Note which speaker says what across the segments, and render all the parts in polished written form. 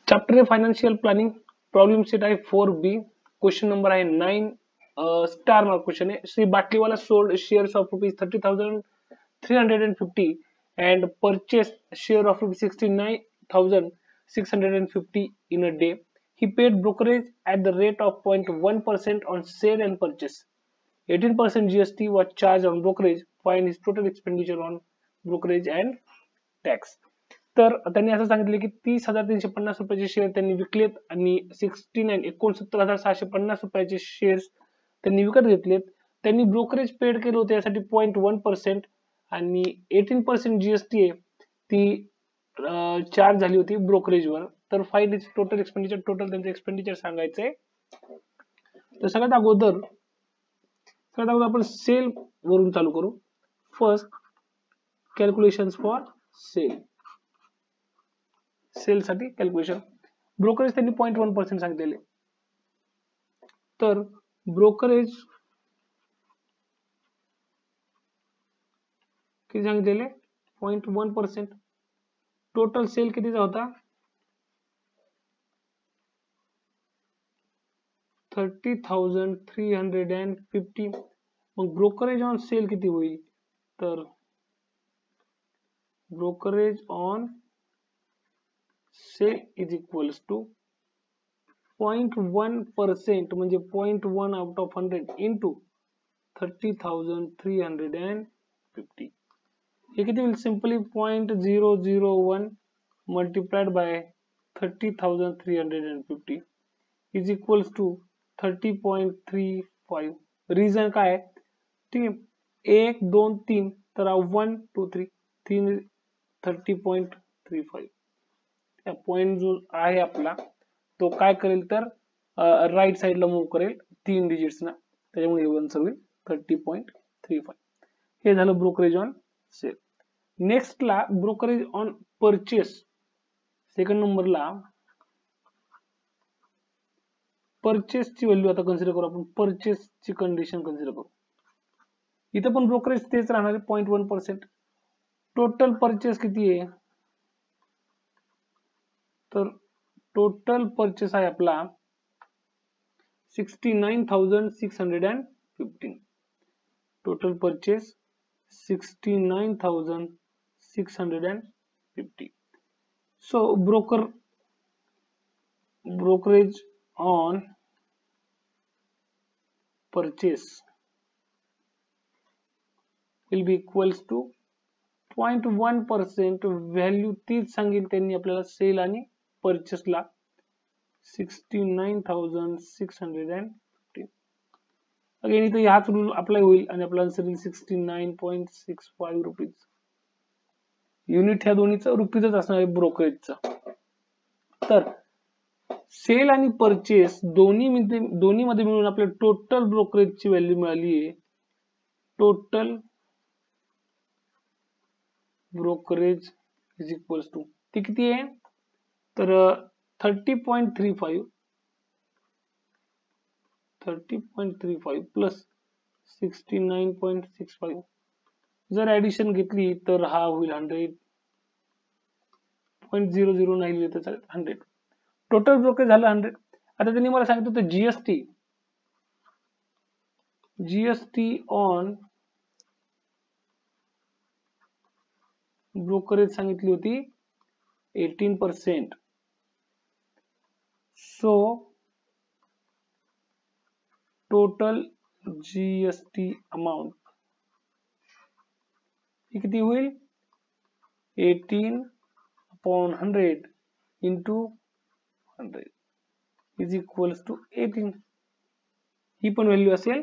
Speaker 1: Chapter financial planning problem set आहे 4B. Question number आहे 9. Star mark question आहे. Shri Batliwala sold shares of ₹30,350 and purchased share of ₹69,650 in a day. He paid brokerage at the rate of 0.1% on sale and purchase. 18% GST was charged on brokerage. Find his total expenditure on brokerage and tax. तर त्यांनी असं सांगितले की 30,350 रुपयाचे share त्यांनी विकलेत आणि 69,650 रुपयाचे shares त्यांनी विकत घेतलेत. त्यांनी ब्रोकरेज पेड केलं होतं यासाठी 0.1% आणि 18% जीएसटी आहे ती चार्ज झाली होती ब्रोकरेजवर. तर find is total expenditure, total त्यांचं एक्सपेंडिचर सांगायचंय. तर सगळ्यात अगोदर आपण सेल वरून चालू करू. First calculations for sale. Sale साठी कॅल्क्युलेशन. ब्रोकरेज त्यांनी 0.1% सांगितलेले. तर ब्रोकरेज किती सांगितलेले 0.1%. टोटल सेल कितीचा होता 30,350. मग ब्रोकरेज ऑन सेल किती होईल तर brokerage on sale is equals to 0.1% म्हणजे 0.1 आउट ऑफ 100 इंटू 30,350. हे किती होईल simply 0.001 multiplied by 30,350 is equals to 30.35. Reason काय ठीक आहे 1 2 3 तर 1 2 3 30.35. पॉइंट जो आहे आपला तो काय करेल तर राईट साइडला मूव्ह करेल 3 डिजिट्स ना, त्याच्यामुळे हे आन्सर होईल 30.35. हे झालं ब्रोकरेज ऑन सेल. नेक्स्ट ला ब्रोकरेज ऑन परचेस. सेकंड नंबरला परचेस ची व्हॅल्यू आता कन्सिडर करू आपण. परचेस ची कंडिशन कन्सिडर करू. इथं पण ब्रोकरेज तेच राहणार आहे 0.1%. टोटल परचेस किती आहे तर टोटल परचेस आहे आपला 69,615. Total purchase 69,650. So brokerage on purchase will be equals to 0.1%. Value तीच सांगेल त्यांनी आपल्याला सेल आणि परचेसला 69,650. अगेन इथे हाच रूल अप्लाय होईल आणि आपला आन्सर येईल 69.65 रुपीज. युनिट ह्या दोन्हीचं रुपीजच असणार आहे ब्रोकरेजचं. तर सेल आणि परचेस दोन्ही मध्ये मिळून आपल्याला टोटल ब्रोकरेजची व्हॅल्यू मिळाली आहे. Total brokerage is equals to ती किती आहे तर 30.35 प्लस 69.65. जर ऍडिशन घेतली तर हा होईल 100.00 नाही लिहिलं तर 100. टोटल ब्रोकरेज झालं 100. आता त्यांनी मला सांगितलं होतं जीएसटी ऑन ब्रोकरेज सांगितली होती 18%. सो टोटल जीएसटी अमाउंट किती होईल 18/100 इंटू 100 इज इक्वल्स टू 18. ही पण व्हॅल्यू असेल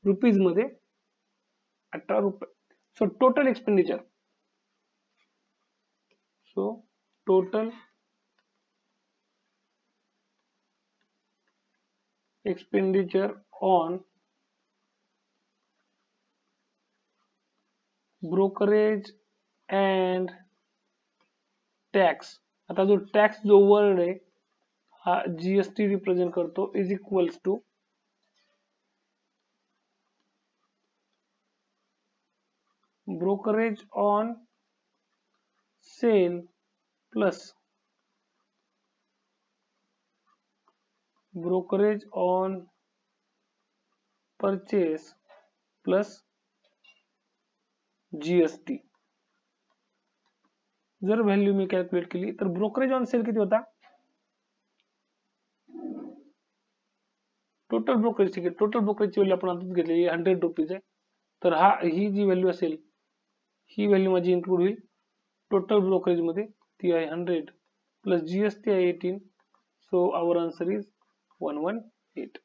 Speaker 1: रुपीज मध्ये 18 रुपये. So total expenditure total expenditure on brokerage and tax. आता जो टॅक्स जो वर्ड आहे हा जीएसटी रिप्रेझेंट करतो is equals to brokerage on sale plus brokerage on purchase plus GST. जर व्हॅल्यू मी कॅल्क्युलेट केली तर ब्रोकरेज ऑन सेल किती होता, टोटल ब्रोकरेज, ठीक आहे, टोटल ब्रोकरेजची व्हॅल्यू आपण आताच घेतलेली 100 रुपीज आहे. तर ही जी व्हॅल्यू असेल ही व्हॅल्यू माझी इन्क्लूड होईल टोटल ब्रोकरेज मध्ये, ती आहे 100 प्लस जीएसटी आहे 18. So our answer is 118.